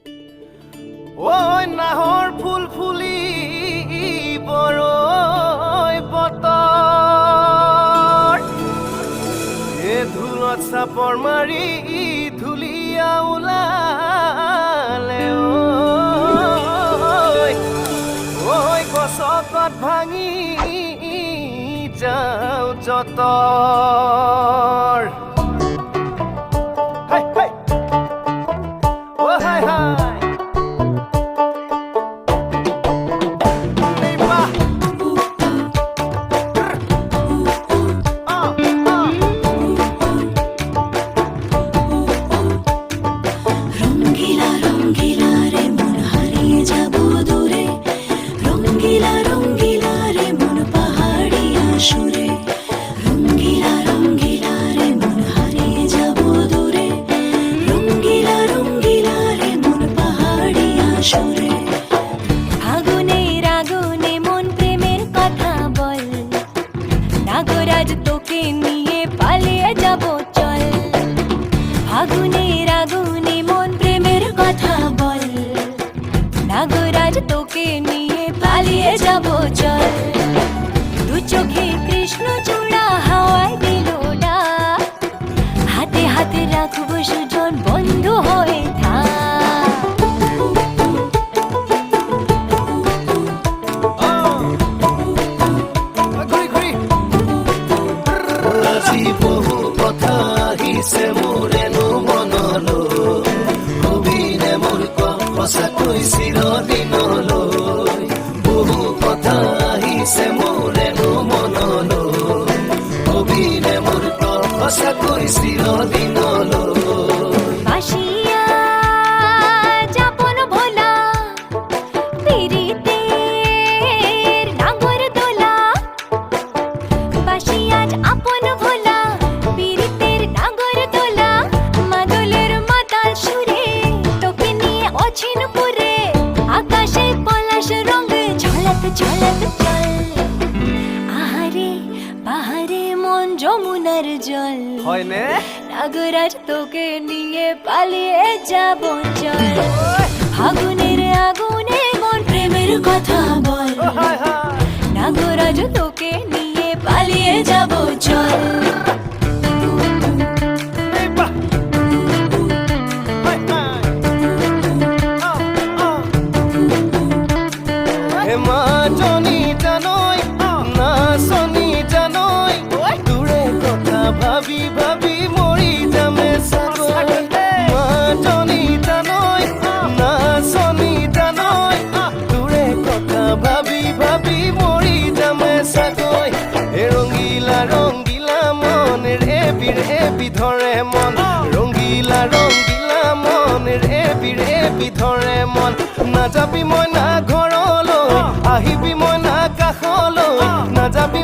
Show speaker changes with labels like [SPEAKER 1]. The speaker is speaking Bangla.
[SPEAKER 1] ওই নাহৰ ফুল ফুলি বৰৈ বতৰ এ ধুলত চাপৰ মাৰি ধুলিয়া ওলালে ঐ গছকত ভাঙি যাওঁ যতৰ
[SPEAKER 2] নাগরাজ তোকে নিয়ে পালিয়ে যাব চল ফাগুনের আগুনে মন প্রেমের কথা বল নাগরাজ তোকে নিয়ে পালিয়ে যাব চল দু চোখে কৃষ্ণ চূড়া হাওয়ায় দিল ডাক হাতে হাতে রাখবো সুজন বন্ধু হয়ে
[SPEAKER 3] বহু কথা আহিছে মোৰেনো মনলৈ অভিনে মোৰ সঁচাকৈ চিৰদিনলৈ বহু কথা আহিছে মোৰেনো মনলৈ অভিনে মোৰ সঁচাকৈ চিৰদিনলৈ
[SPEAKER 2] যমুনার জল
[SPEAKER 1] হয়নে
[SPEAKER 2] নাগরাজ তোকে নিয়ে পালিয়ে যাব চল ফাগুনের আগুনে মন প্রেমের কথা বল নাগরাজ তোকে নিয়ে পালিয়ে যাব চল
[SPEAKER 1] ভাবি ভাবি মৰি যামে চাগৈ মাজনী জানৈ নাচনী জানৈ তোৰে কথা ভাবি ভাবি মৰি যামে চাগৈ ৰঙিলা ৰঙিলা মন ৰেবি ৰেবি ধৰে মন ৰঙিলা ৰঙিলা মন ৰেবি ৰেবি ধৰে মন নাযাবি মই না ঘৰলৈ আহিবি মই না কাষলৈ নাযাবি